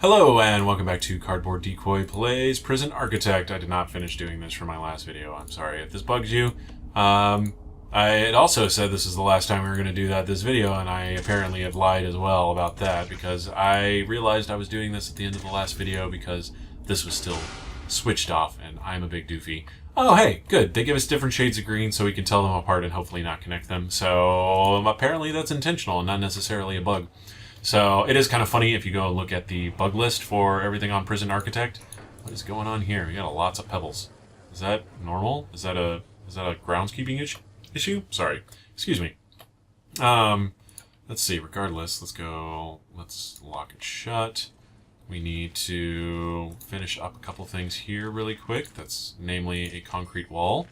Hello and welcome back to Cardboard Decoy Plays Prison Architect. I did not finish doing this for my last video. I'm sorry if this bugs you. I had also said this is the last time we were going to do this video, and I apparently have lied as well about that because I realized I was doing this at the end of the last video because this was still switched off and I'm a big doofy. Oh hey, good. They give us different shades of green so we can tell them apart and hopefully not connect them. So apparently that's intentional and not necessarily a bug. So it is kind of funny if you go and look at the bug list for everything on Prison Architect. What is going on here? We got lots of pebbles. Is that normal? Is that a groundskeeping issue? Sorry. Excuse me. Let's see. Regardless, let's lock it shut. We need to finish up a couple things here really quick. That's namely a concrete wall.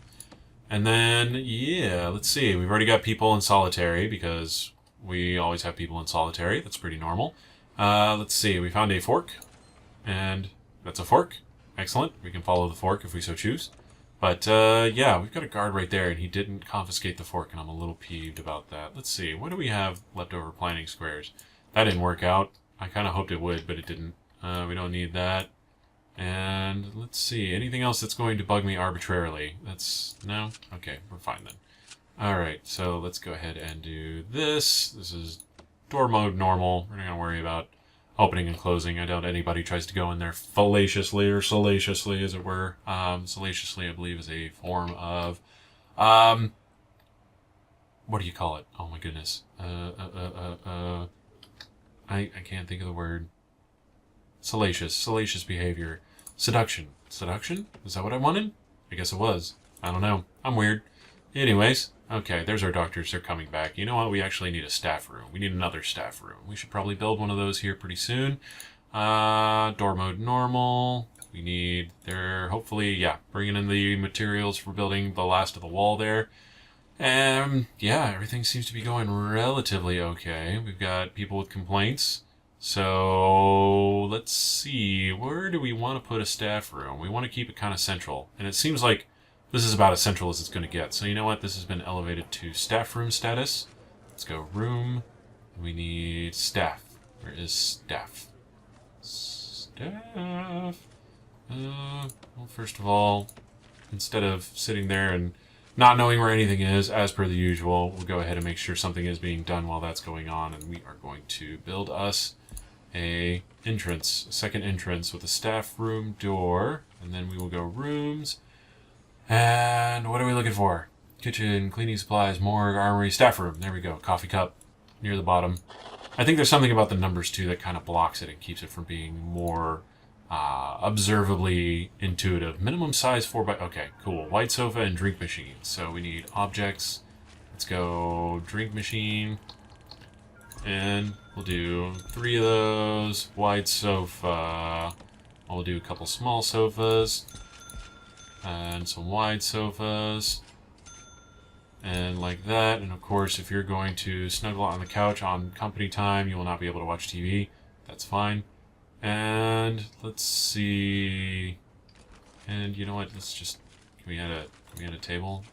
And then, yeah, let's see. We've already got people in solitary because we always have people in solitary. That's pretty normal. Let's see. We found a fork. And that's a fork. Excellent. We can follow the fork if we so choose. But, yeah, we've got a guard right there, and he didn't confiscate the fork, and I'm a little peeved about that. Let's see. What do we have leftover planning squares? That didn't work out. I kind of hoped it would, but it didn't. We don't need that. And let's see. Anything else that's going to bug me arbitrarily? No? Okay, we're fine then. Alright, so let's go ahead and do this. This is door mode normal. We're not going to worry about opening and closing. I doubt anybody tries to go in there fallaciously or salaciously, as it were. Salaciously, I believe, is a form of... what do you call it? Oh my goodness. I can't think of the word. Salacious behavior. Seduction. Seduction? Is that what I wanted? I guess it was. I don't know. I'm weird. Anyways, okay, there's our doctors. They're coming back. You know what? We actually need a staff room. We need another staff room. We should probably build one of those here pretty soon. Door mode normal. We need, hopefully, yeah, bringing in the materials for building the last of the wall there. And, yeah, everything seems to be going relatively okay. We've got people with complaints. So, let's see. Where do we want to put a staff room? We want to keep it kind of central. And it seems like this is about as central as it's going to get. So you know what? This has been elevated to staff room status. Let's go room. We need staff. Where is staff? Staff. Well, first of all, instead of sitting there and not knowing where anything is, as per the usual, we'll go ahead and make sure something is being done while that's going on. And we are going to build us a second entrance with a staff room door. And then we will go rooms. And what are we looking for? Kitchen, cleaning supplies, morgue, armory, staff room. There we go. Coffee cup near the bottom. I think there's something about the numbers, too, that kind of blocks it and keeps it from being more observably intuitive. Minimum size 4x... Okay, cool. White sofa and drink machine. So we need objects. Let's go drink machine. And we'll do 3 of those. Wide sofa. We'll do a couple small sofas. And some wide sofas. And like that. And of course, if you're going to snuggle on the couch on company time, you will not be able to watch TV. That's fine. And let's see. And you know what? Let's just... Can we add a table?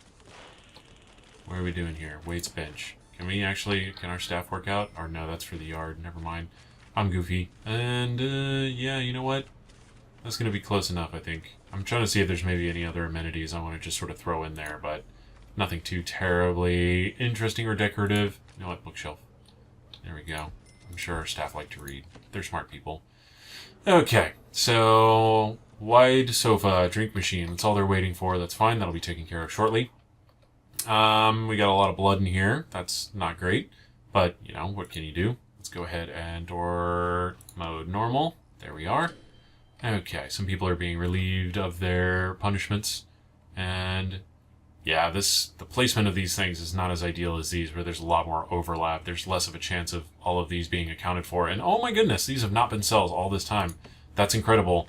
What are we doing here? Weights bench. Can our staff work out? Or no, that's for the yard. Never mind. I'm goofy. And yeah, you know what? That's going to be close enough, I think. I'm trying to see if there's maybe any other amenities I want to just sort of throw in there, but nothing too terribly interesting or decorative. You know what? Bookshelf. There we go. I'm sure our staff like to read. They're smart people. Okay, so wide sofa, drink machine. That's all they're waiting for. That's fine. That'll be taken care of shortly. We got a lot of blood in here. That's not great, but, you know, what can you do? Let's go ahead and door mode normal. There we are. Okay, some people are being relieved of their punishments, and yeah, the placement of these things is not as ideal as these, where there's a lot more overlap. There's less of a chance of all of these being accounted for, and oh my goodness, these have not been cells all this time. That's incredible.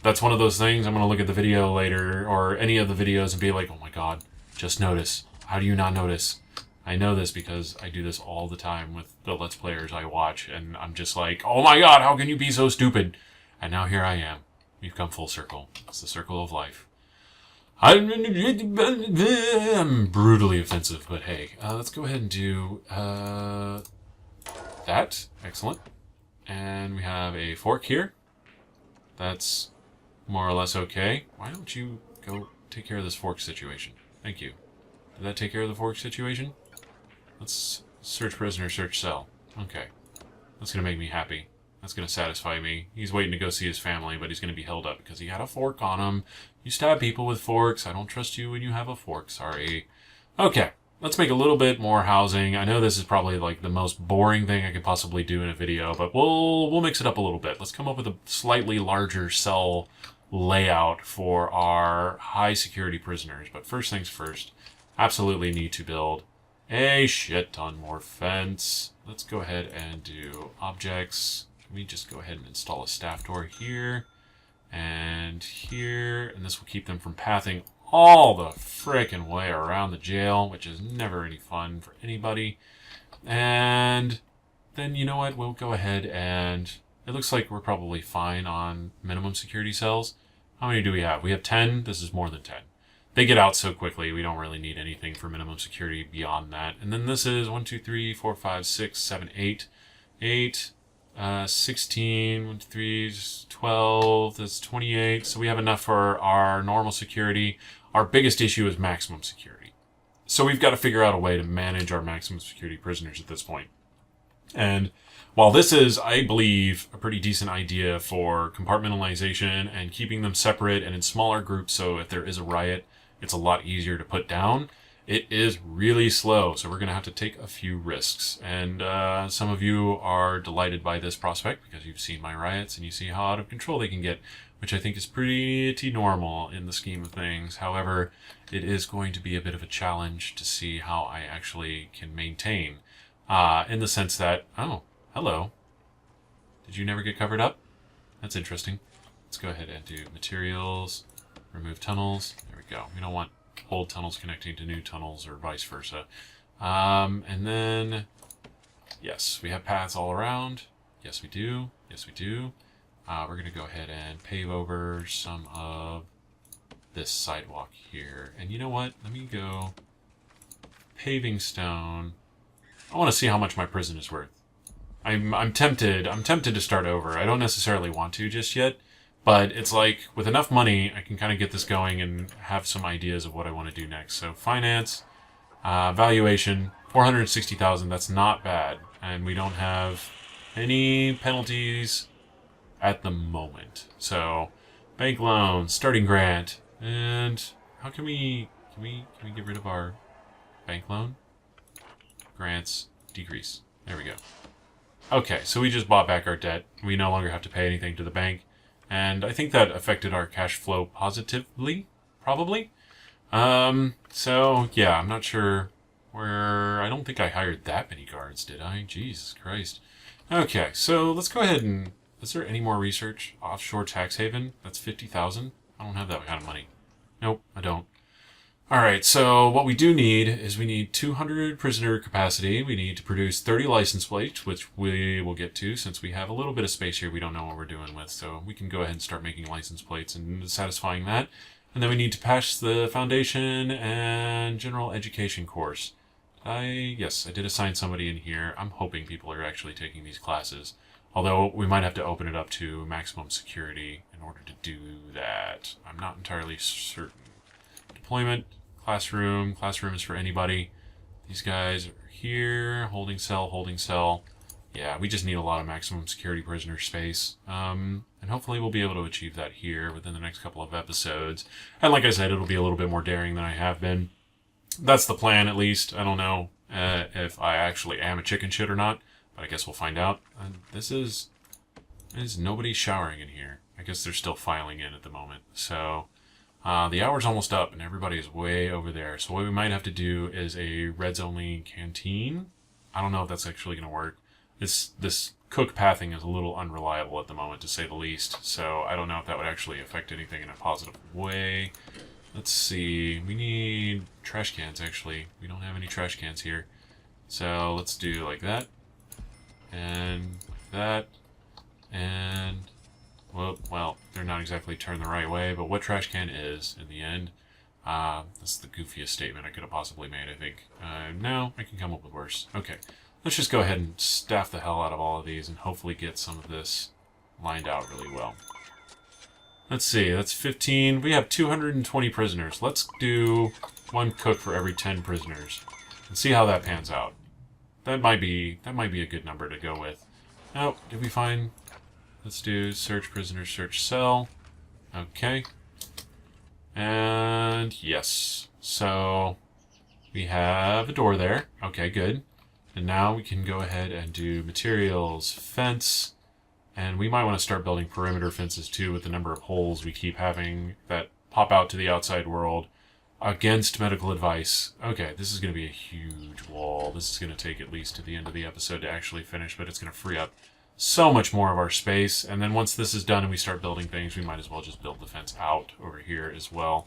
That's one of those things I'm going to look at the video later, or any of the videos, and be like, oh my god, just notice. How do you not notice? I know this because I do this all the time with the Let's Players I watch, and I'm just like, oh my god, how can you be so stupid? And now here I am. We've come full circle. It's the circle of life. I'm brutally offensive, but hey. Let's go ahead and do that. Excellent. And we have a fork here. That's more or less okay. Why don't you go take care of this fork situation? Thank you. Did that take care of the fork situation? Let's search prisoner, search cell. Okay. That's going to make me happy. That's going to satisfy me. He's waiting to go see his family, but he's going to be held up because he had a fork on him. You stab people with forks. I don't trust you when you have a fork. Sorry. Okay. Let's make a little bit more housing. I know this is probably like the most boring thing I could possibly do in a video, but we'll mix it up a little bit. Let's come up with a slightly larger cell layout for our high security prisoners. But first things first, absolutely need to build a shit ton more fence. Let's go ahead and do objects. Can we just go ahead and install a staff door here and here, and this will keep them from pathing all the frickin' way around the jail, which is never any fun for anybody. And then, you know what, we'll go ahead and it looks like we're probably fine on minimum security cells. How many do we have? We have 10. This is more than 10. They get out so quickly, we don't really need anything for minimum security beyond that. And then this is 1, 2, 3, 4, 5, 6, 7, 8. 8, 16, 1, 2, 3, 12, that's 28. So we have enough for our normal security. Our biggest issue is maximum security. So we've got to figure out a way to manage our maximum security prisoners at this point. And while this is, I believe, a pretty decent idea for compartmentalization and keeping them separate and in smaller groups, so if there is a riot, it's a lot easier to put down, it is really slow, so we're going to have to take a few risks. And some of you are delighted by this prospect because you've seen my riots and you see how out of control they can get, which I think is pretty normal in the scheme of things. However, it is going to be a bit of a challenge to see how I actually can maintain, in the sense that, oh, hello. Did you never get covered up? That's interesting. Let's go ahead and do materials, remove tunnels. There we go. We don't want old tunnels connecting to new tunnels or vice versa. And then, yes, we have paths all around. Yes, we do. Yes, we do. We're going to go ahead and pave over some of this sidewalk here. And you know what? Let me go paving stone. I want to see how much my prison is worth. I'm tempted to start over. I don't necessarily want to just yet, but it's like with enough money, I can kind of get this going and have some ideas of what I want to do next. So finance, valuation, 460,000. That's not bad, and we don't have any penalties at the moment. So bank loan, starting grant, and how can we get rid of our bank loan? Grants decrease. There we go. Okay, so we just bought back our debt. We no longer have to pay anything to the bank. And I think that affected our cash flow positively, probably. So, yeah, I'm not sure where... I don't think I hired that many guards, did I? Jesus Christ. Okay, so let's go ahead and... Is there any more research? Offshore tax haven? That's 50,000? I don't have that kind of money. Nope, I don't. Alright, so what we do need is we need 200 prisoner capacity. We need to produce 30 license plates, which we will get to since we have a little bit of space here we don't know what we're doing with. So we can go ahead and start making license plates and satisfying that. And then we need to pass the foundation and general education course. Yes, I did assign somebody in here. I'm hoping people are actually taking these classes. Although we might have to open it up to maximum security in order to do that. I'm not entirely certain. Deployment, classroom is for anybody. These guys are here, holding cell. Yeah, we just need a lot of maximum security prisoner space. And hopefully we'll be able to achieve that here within the next couple of episodes. And like I said, it'll be a little bit more daring than I have been. That's the plan, at least. I don't know if I actually am a chicken shit or not, but I guess we'll find out. And there's nobody showering in here. I guess they're still filing in at the moment. So... the hour's almost up and everybody is way over there. So what we might have to do is a Reds only canteen. I don't know if that's actually going to work. This cook pathing is a little unreliable at the moment, to say the least. So I don't know if that would actually affect anything in a positive way. Let's see. We need trash cans, actually. We don't have any trash cans here. So let's do like that. And that. And... Well, they're not exactly turned the right way, but what trash can is, in the end, that's the goofiest statement I could have possibly made, I think. No, I can come up with worse. Okay, let's just go ahead and staff the hell out of all of these and hopefully get some of this lined out really well. Let's see, that's 15. We have 220 prisoners. Let's do 1 cook for every 10 prisoners and see how that pans out. That might be a good number to go with. Oh, did we find... Let's do search prisoners, search cell. Okay. And yes. So we have a door there. Okay, good. And now we can go ahead and do materials, fence, and we might want to start building perimeter fences too with the number of holes we keep having that pop out to the outside world against medical advice. Okay, this is going to be a huge wall. This is going to take at least to the end of the episode to actually finish, but it's going to free up so much more of our space. And then once this is done and we start building things, we might as well just build the fence out over here as well.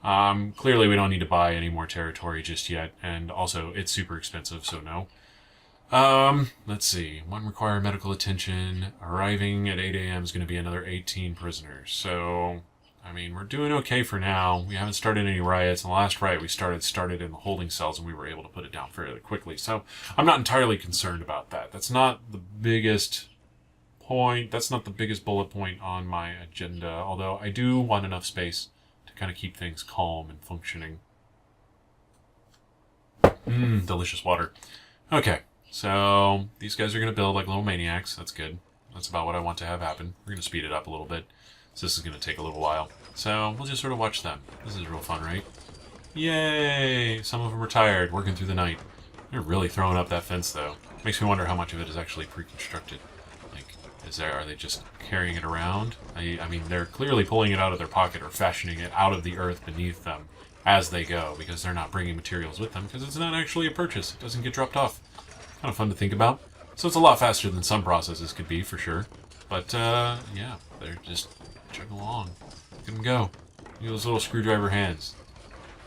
Clearly we don't need to buy any more territory just yet, and also it's super expensive, so no. Let's see. 1 require medical attention. Arriving at 8 a.m. is going to be another 18 prisoners. So, I mean, we're doing okay for now. We haven't started any riots. And the last riot we started in the holding cells, and we were able to put it down fairly quickly. So, I'm not entirely concerned about that. That's not the biggest point. That's not the biggest bullet point on my agenda. Although, I do want enough space to kind of keep things calm and functioning. Delicious water. Okay. So, these guys are going to build like little maniacs. That's good. That's about what I want to have happen. We're going to speed it up a little bit. So this is going to take a little while. So, we'll just sort of watch them. This is real fun, right? Yay! Some of them are tired, working through the night. They're really throwing up that fence, though. Makes me wonder how much of it is actually pre-constructed. Like, are they just carrying it around? I mean, they're clearly pulling it out of their pocket or fashioning it out of the earth beneath them as they go, because they're not bringing materials with them, because it's not actually a purchase. It doesn't get dropped off. Kind of fun to think about. So it's a lot faster than some processes could be, for sure. But, yeah, they're just chugging along. Look at them go. Look at those little screwdriver hands.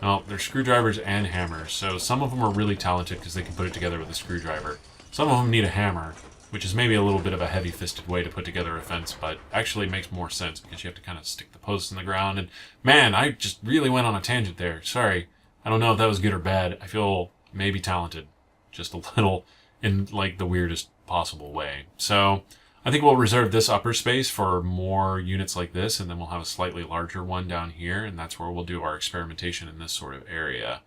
Well, they're screwdrivers and hammers, so some of them are really talented because they can put it together with a screwdriver. Some of them need a hammer, which is maybe a little bit of a heavy-fisted way to put together a fence, but actually makes more sense because you have to kind of stick the posts in the ground. And, man, I just really went on a tangent there. Sorry. I don't know if that was good or bad. I feel maybe talented. Just a little... in, like, the weirdest possible way. So, I think we'll reserve this upper space for more units like this, and then we'll have a slightly larger one down here, and that's where we'll do our experimentation in this sort of area.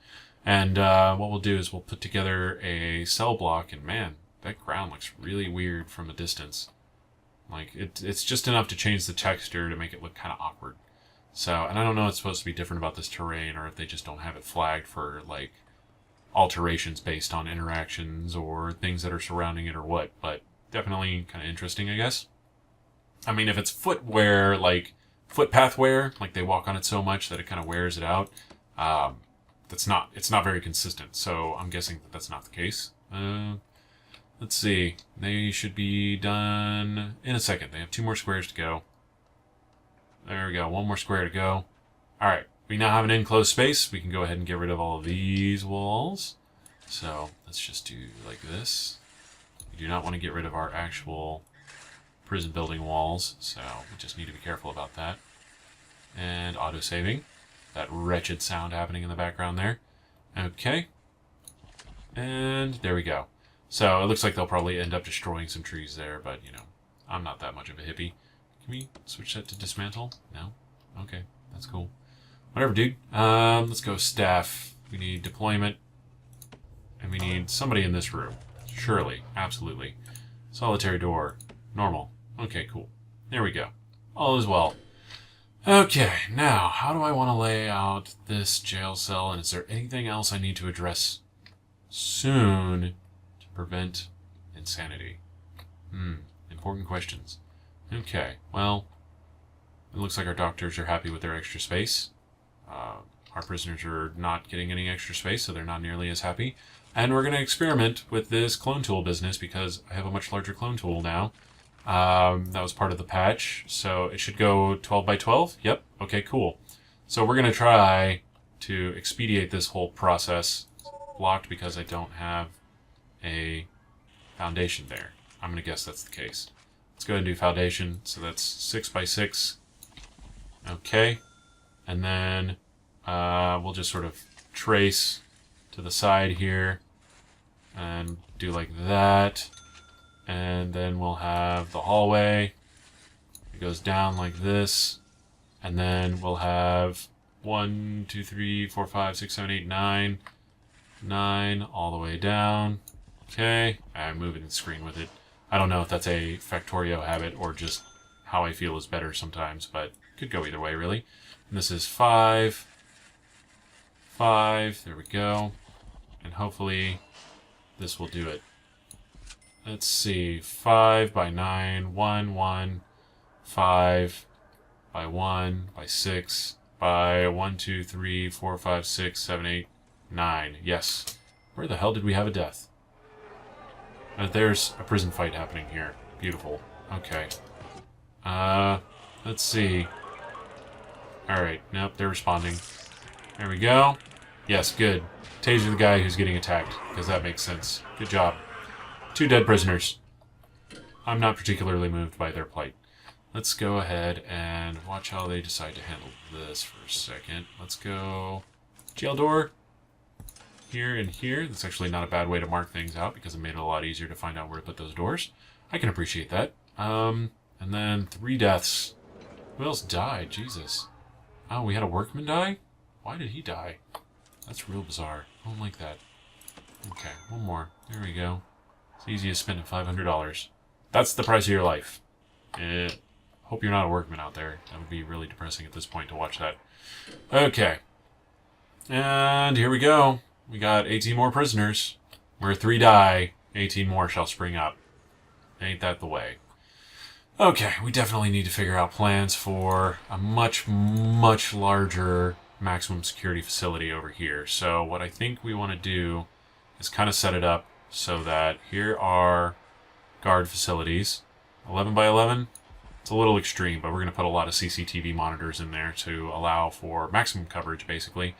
And what we'll do is we'll put together a cell block, and man, that ground looks really weird from a distance. Like, it's just enough to change the texture to make it look kind of awkward. So, and I don't know what's supposed to be different about this terrain, or if they just don't have it flagged for, like, alterations based on interactions or things that are surrounding it or what, but definitely kind of interesting, I guess. I mean, if it's footwear, like footpath wear, like they walk on it so much that it kind of wears it out, it's not very consistent, so I'm guessing that that's not the case. Let's see. They should be done in a second. They have 2 more squares to go. There we go. 1 more square to go. All right. We now have an enclosed space. We can go ahead and get rid of all of these walls. So let's just do like this. We do not want to get rid of our actual prison building walls, so we just need to be careful about that. And auto-saving. That wretched sound happening in the background there. Okay. And there we go. So it looks like they'll probably end up destroying some trees there, but, you know, I'm not that much of a hippie. Can we switch that to dismantle? No? Okay, that's cool. Whatever, dude. Let's go staff. We need deployment. And we need somebody in this room. Surely. Absolutely. Solitary door. Normal. Okay, cool. There we go. All is well. Okay, now, how do I want to lay out this jail cell? And is there anything else I need to address soon to prevent insanity? Important questions. Okay, well, it looks like our doctors are happy with their extra space. Our prisoners are not getting any extra space, so they're not nearly as happy. And we're going to experiment with this clone tool business because I have a much larger clone tool now. That was part of the patch, so it should go 12 by 12. Yep, okay, cool. So we're going to try to expedite this whole process. Blocked because I don't have a foundation there. I'm going to guess that's the case. Let's go ahead and do foundation. So that's 6 by 6. Okay. And then we'll just sort of trace to the side here and do like that. And then we'll have the hallway. It goes down like this. And then we'll have 1, 2, 3, 4, 5, 6, 7, 8, 9. 9 all the way down. Okay, I'm moving the screen with it. I don't know if that's a Factorio habit or just how I feel is better sometimes, but could go either way, really. And this is 5. 5, there we go. And hopefully this will do it. Let's see, 5 by 9, 1, 1, 5 by 1, by 6, by 1, 2, 3, 4, 5, 6, 7, 8, 9. Yes. Where the hell did we have a death? There's a prison fight happening here. Beautiful. Okay. Let's see. Alright, nope, they're responding. There we go. Yes, good. Taser the guy who's getting attacked, because that makes sense. Good job. 2 dead prisoners. I'm not particularly moved by their plight. Let's go ahead and watch how they decide to handle this for a second. Let's go jail door. Here and here. That's actually not a bad way to mark things out because it made it a lot easier to find out where to put those doors. I can appreciate that. And then 3 deaths. Who else died? Jesus. Oh, we had a workman die? Why did he die? That's real bizarre. I don't like that. Okay, one more. There we go. It's easy as spending $500. That's the price of your life. Hope you're not a workman out there. That would be really depressing at this point to watch that. Okay. And here we go. We got 18 more prisoners. Where 3 die, 18 more shall spring up. Ain't that the way? Okay, we definitely need to figure out plans for a much, much larger maximum security facility over here. So what I think we want to do is kind of set it up so that here are guard facilities. 11 by 11? It's a little extreme, but we're going to put a lot of CCTV monitors in there to allow for maximum coverage, basically.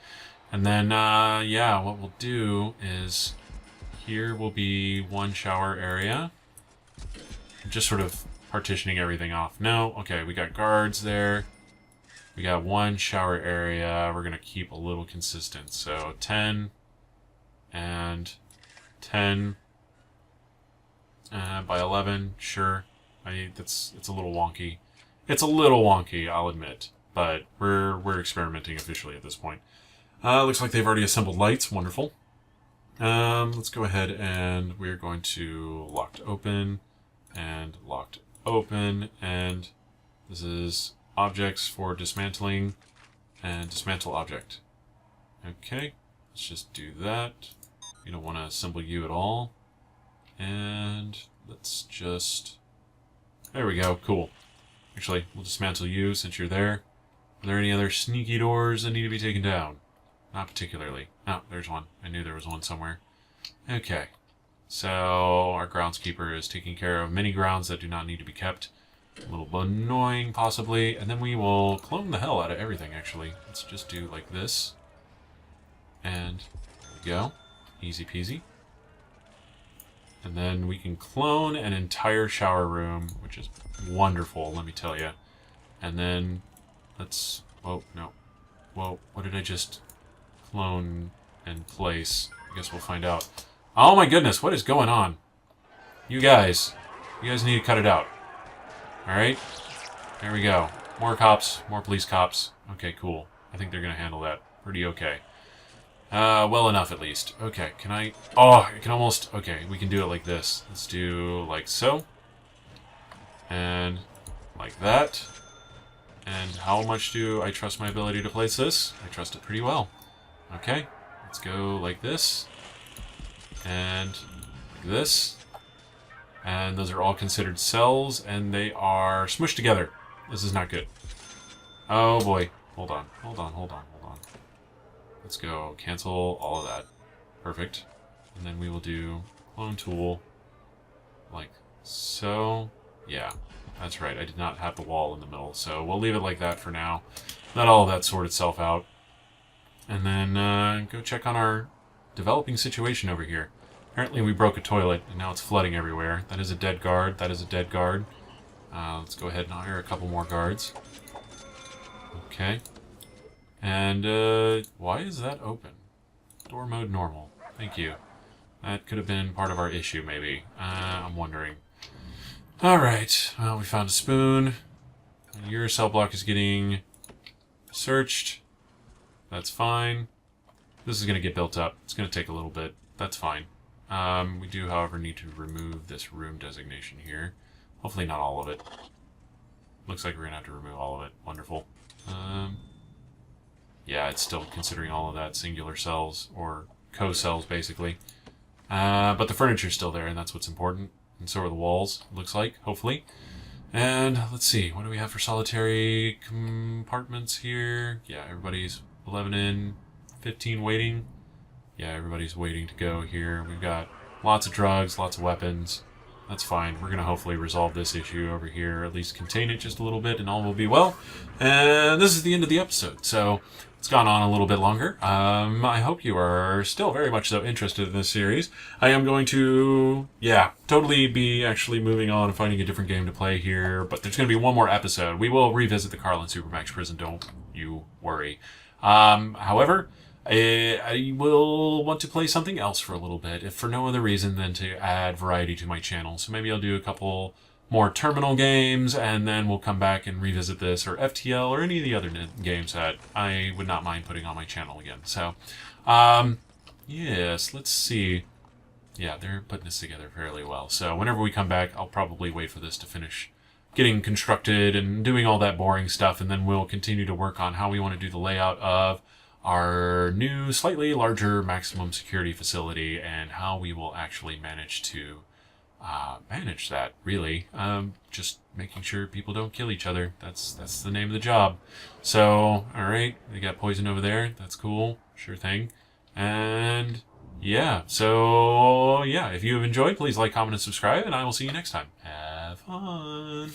And then, yeah, what we'll do is here will be 1 shower area. Just sort of partitioning everything off. No, okay, we got guards there. We got 1 shower area. We're going to keep a little consistent. So 10 and 10 by 11, sure. It's a little wonky. It's a little wonky, I'll admit, but we're experimenting officially at this point. Looks like they've already assembled lights. Wonderful. Let's go ahead and we're going to locked open and locked open, and this is objects for dismantling and dismantle object. Okay, let's just do that. We don't want to assemble you at all. And let's just... There we go, cool. Actually, we'll dismantle you since you're there. Are there any other sneaky doors that need to be taken down? Not particularly. Oh, there's one. I knew there was one somewhere. Okay. So, our groundskeeper is taking care of many grounds that do not need to be kept. A little annoying, possibly. And then we will clone the hell out of everything, actually. Let's just do like this. And there we go. Easy peasy. And then we can clone an entire shower room, which is wonderful, let me tell you. And then let's... Whoa, no. Whoa, what did I just clone and place? I guess we'll find out. Oh my goodness, what is going on? You guys need to cut it out. Alright? There we go. More cops, more police cops. Okay, cool. I think they're going to handle that pretty okay. Well enough at least. Okay, can I... Oh, I can almost... Okay, we can do it like this. Let's do like so. And like that. And how much do I trust my ability to place this? I trust it pretty well. Okay, let's go like this. And like this. And those are all considered cells, and they are smushed together. This is not good. Oh boy. Hold on. Let's go cancel all of that. Perfect. And then we will do clone tool like so. Yeah, that's right. I did not have the wall in the middle, so we'll leave it like that for now. Let all of that sort itself out. And then go check on our developing situation over here. Apparently we broke a toilet, and now it's flooding everywhere. That is a dead guard. That is a dead guard. Let's go ahead and hire a couple more guards. Okay. And, why is that open? Door mode normal. Thank you. That could have been part of our issue, maybe. I'm wondering. Alright. Well, we found a spoon. Your cell block is getting searched. That's fine. This is going to get built up. It's going to take a little bit. That's fine. We do, however, need to remove this room designation here. Hopefully not all of it. Looks like we're going to have to remove all of it. Wonderful. Yeah, it's still considering all of that singular cells, or co-cells, basically. But the furniture's still there, and that's what's important. And so are the walls, looks like, hopefully. And let's see, what do we have for solitary compartments here? Yeah, everybody's 11 in, 15 waiting. Yeah, everybody's waiting to go here. We've got lots of drugs, lots of weapons. That's fine. We're going to hopefully resolve this issue over here, at least contain it just a little bit, and all will be well. And this is the end of the episode, so it's gone on a little bit longer. I hope you are still very much so interested in this series. I am going to, totally be actually moving on and finding a different game to play here, but there's going to be one more episode. We will revisit the Carlin Supermax Prison, don't you worry. However, I will want to play something else for a little bit, if for no other reason than to add variety to my channel. So maybe I'll do a couple more terminal games, and then we'll come back and revisit this, or FTL, or any of the other games that I would not mind putting on my channel again. So, yes, let's see. Yeah, they're putting this together fairly well. So whenever we come back, I'll probably wait for this to finish getting constructed and doing all that boring stuff, and then we'll continue to work on how we want to do the layout of our new, slightly larger maximum security facility, and how we will actually manage to manage that, really. Just making sure people don't kill each other. That's the name of the job. So, alright, we got poison over there. That's cool. Sure thing. And yeah, so yeah, if you have enjoyed, please like, comment, and subscribe, and I will see you next time. Have fun!